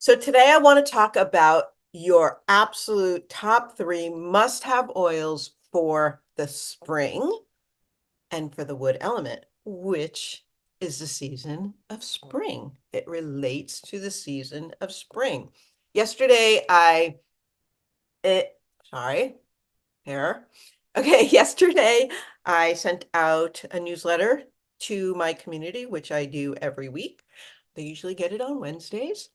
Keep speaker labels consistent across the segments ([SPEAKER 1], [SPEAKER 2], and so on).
[SPEAKER 1] So today I want to talk about your absolute top three must-have oils for the spring and for the wood element, which is the season of spring. It relates to the season of spring. Yesterday it, sorry, here. Okay, yesterday I sent out a newsletter to my community, which I do every week. They usually get it on Wednesdays,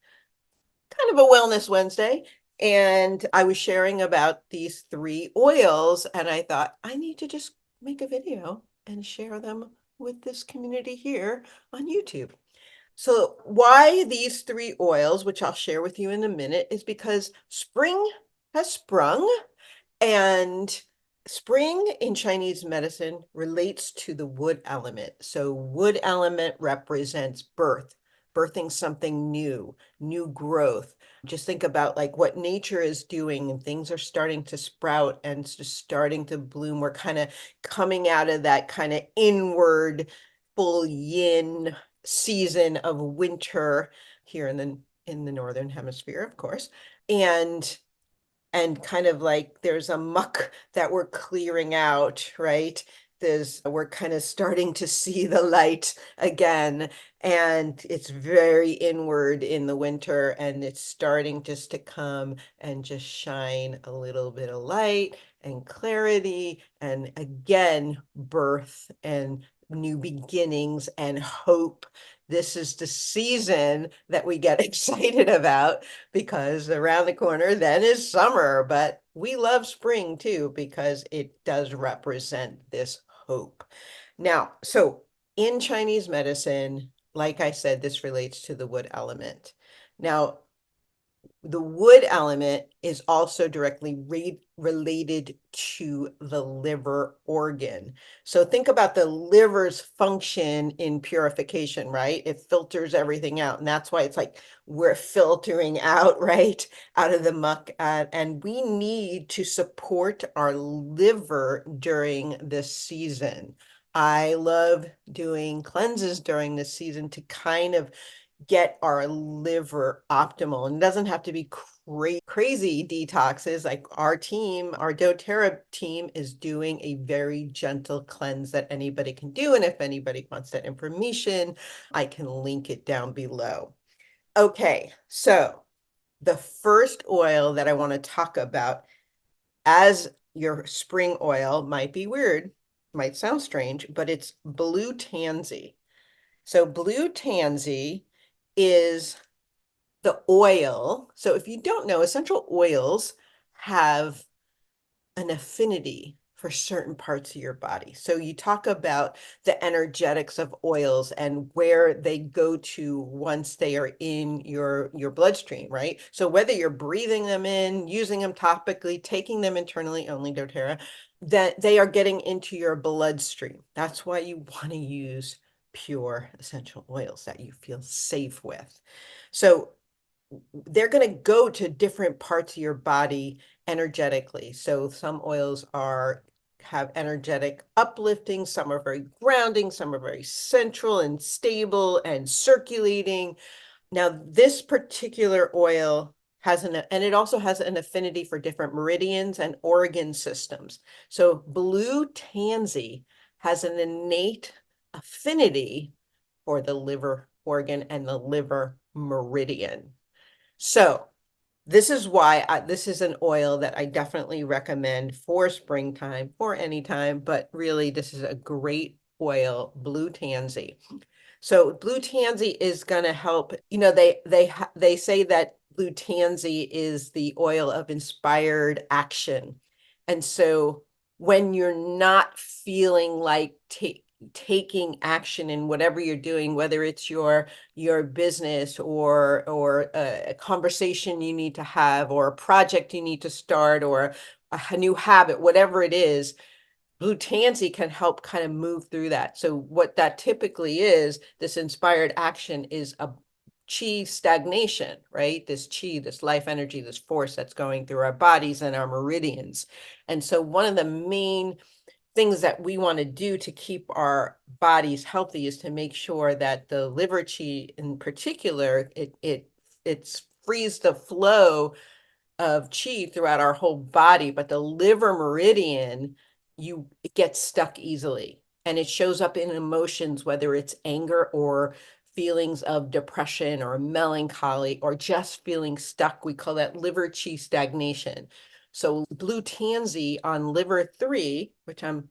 [SPEAKER 1] kind of a wellness Wednesday. And I was sharing about these three oils, and I thought I need to just make a video and share them with this community here on YouTube. So why these three oils, which I'll share with you in a minute, is because spring has sprung, and spring in Chinese medicine relates to the wood element. So wood element represents birth, birthing something new, new growth. Just think about like what nature is doing, and things are starting to sprout and just starting to bloom. We're kind of coming out of that kind of inward full yin season of winter here in the northern hemisphere, of course. And kind of like there's a muck that we're clearing out, right? We're kind of starting to see the light again, and it's very inward in the winter, and it's starting just to come and just shine a little bit of light and clarity, and again, birth and new beginnings and hope. This is the season that we get excited about, because around the corner then is summer, but we love spring too because it does represent this hope. Now, so in Chinese medicine, like I said, this relates to the wood element. Now, the wood element is also directly related to the liver organ. So think about the liver's function in purification, right? It filters everything out. And that's why it's like we're filtering out, right, out of the muck. And we need to support our liver during this season. I love doing cleanses during this season to kind of get our liver optimal. And it doesn't have to be crazy detoxes. Like our team, our doTERRA team is doing a very gentle cleanse that anybody can do. And if anybody wants that information, I can link it down below. Okay, so the first oil that I want to talk about as your spring oil might be weird, might sound strange, but it's blue tansy. So blue tansy is the oil. So if you don't know, essential oils have an affinity for certain parts of your body. So you talk about the energetics of oils and where they go to once they are in your bloodstream, right? So whether you're breathing them in, using them topically, taking them internally, only doTERRA, that they are getting into your bloodstream. That's why you want to use pure essential oils that you feel safe with. So they're going to go to different parts of your body energetically. So some oils have energetic uplifting, some are very grounding, some are very central and stable and circulating. Now, this particular oil and it also has an affinity for different meridians and organ systems. So blue tansy has an innate affinity for the liver organ and the liver meridian. So this is why this is an oil that I definitely recommend for springtime, for any time, but really this is a great oil, blue tansy. So blue tansy is going to help, they say that blue tansy is the oil of inspired action. And so when you're not feeling like taking action in whatever you're doing, whether it's your business or a conversation you need to have, or a project you need to start, or a new habit, whatever it is, blue tansy can help kind of move through that. So what that typically is, this inspired action, is a chi stagnation, right? This chi, this life energy, this force that's going through our bodies and our meridians. And so one of the main things that we want to do to keep our bodies healthy is to make sure that the liver chi in particular, it's frees the flow of chi throughout our whole body, but the liver meridian, it gets stuck easily. And it shows up in emotions, whether it's anger or feelings of depression or melancholy or just feeling stuck. We call that liver chi stagnation. So blue tansy on liver 3, which I'm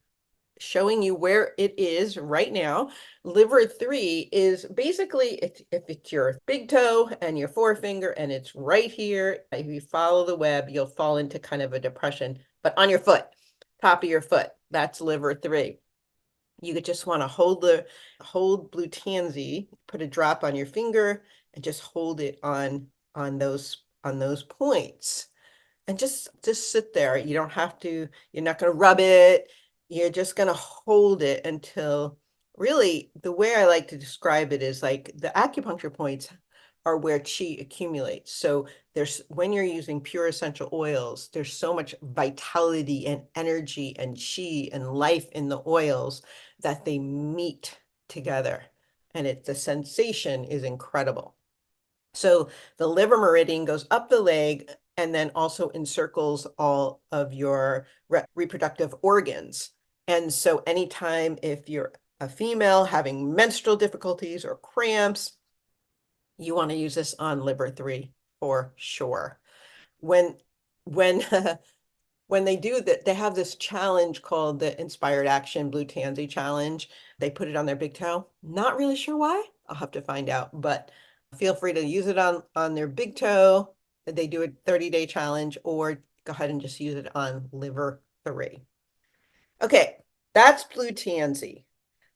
[SPEAKER 1] showing you where it is right now. Liver 3 is basically, if it's your big toe and your forefinger and it's right here, if you follow the web, you'll fall into kind of a depression, but on your foot, top of your foot, that's liver 3. You could just want to hold blue tansy, put a drop on your finger and just hold it on those points and just sit there. You don't have to, you're not going to rub it. You're just going to hold it until, really, the way I like to describe it is like the acupuncture points are where chi accumulates. So when you're using pure essential oils, there's so much vitality and energy and chi and life in the oils that they meet together. And the sensation is incredible. So the liver meridian goes up the leg and then also encircles all of your reproductive organs. And so anytime, if you're a female having menstrual difficulties or cramps, you want to use this on liver 3 for sure. When when when they do that, they have this challenge called the Inspired Action Blue Tansy Challenge. They put it on their big toe. Not really sure why. I'll have to find out, but feel free to use it on their big toe. They do a 30-day challenge, or go ahead and just use it on liver 3. Okay, that's blue tansy.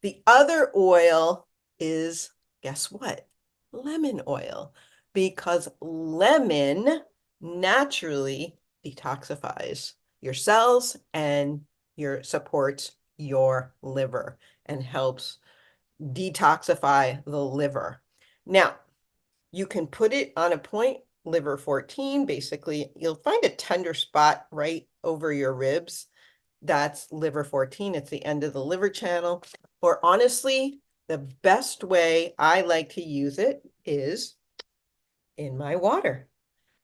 [SPEAKER 1] The other oil is, guess what? Lemon oil, because lemon naturally detoxifies your cells and supports your liver and helps detoxify the liver. Now, you can put it on a point, liver 14, basically, you'll find a tender spot right over your ribs. That's liver 14. It's the end of the liver channel. Or honestly, the best way I like to use it is in my water.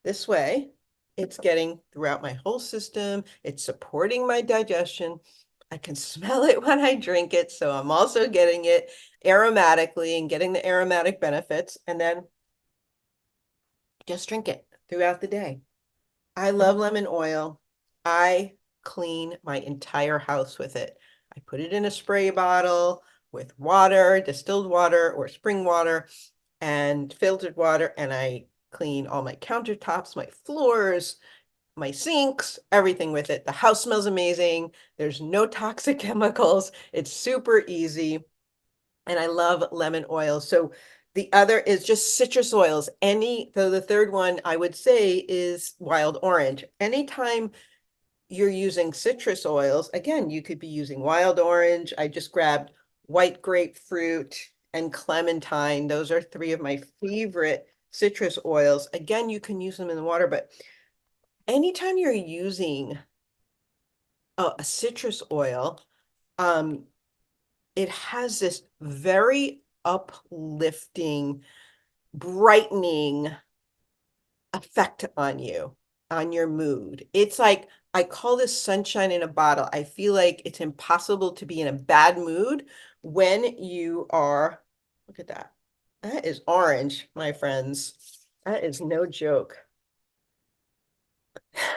[SPEAKER 1] This way, it's getting throughout my whole system. It's supporting my digestion. I can smell it when I drink it. So I'm also getting it aromatically and getting the aromatic benefits. And then just drink it throughout the day. I love lemon oil. I clean my entire house with it. I put it in a spray bottle with water, distilled water or spring water and filtered water, and I clean all my countertops, my floors, my sinks, everything with it. The house smells amazing. There's no toxic chemicals. It's super easy. And I love lemon oil. So the other is just citrus oils. So the third one I would say is wild orange. Anytime you're using citrus oils, again, you could be using wild orange. I just grabbed white grapefruit and clementine. Those are 3 of my favorite citrus oils. Again, you can use them in the water, but anytime you're using a citrus oil, it has this very uplifting, brightening effect on you, on your mood. It's like, I call this sunshine in a bottle. I feel like it's impossible to be in a bad mood when you are, look at that. That is orange, my friends. That is no joke.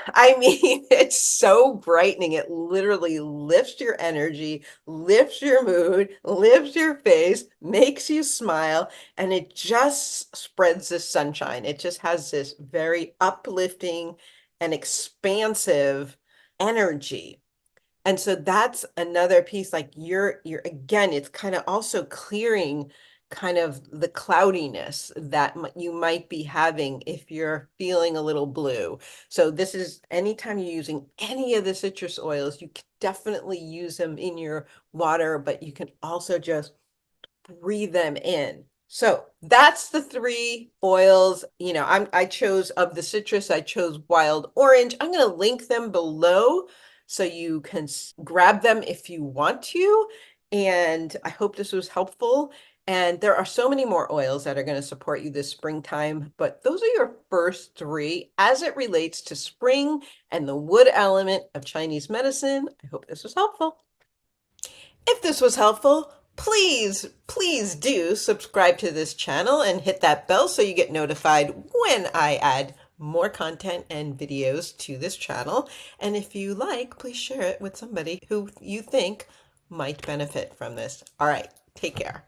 [SPEAKER 1] I mean, it's so brightening. It literally lifts your energy, lifts your mood, lifts your face, makes you smile, and it just spreads the sunshine. It just has this very uplifting and expansive energy. And so that's another piece, like you're again, it's kind of also clearing kind of the cloudiness that you might be having if you're feeling a little blue. So this is anytime you're using any of the citrus oils, you can definitely use them in your water, but you can also just breathe them in. So that's the 3 oils. I chose of the citrus, I chose wild orange. I'm going to link them below so you can grab them if you want to. And I hope this was helpful. And there are so many more oils that are going to support you this springtime, but those are your first three as it relates to spring and the wood element of Chinese medicine. I hope this was helpful. If this was helpful, please do subscribe to this channel and hit that bell so you get notified when I add more content and videos to this channel. And if you like, please share it with somebody who you think might benefit from this. All right, take care.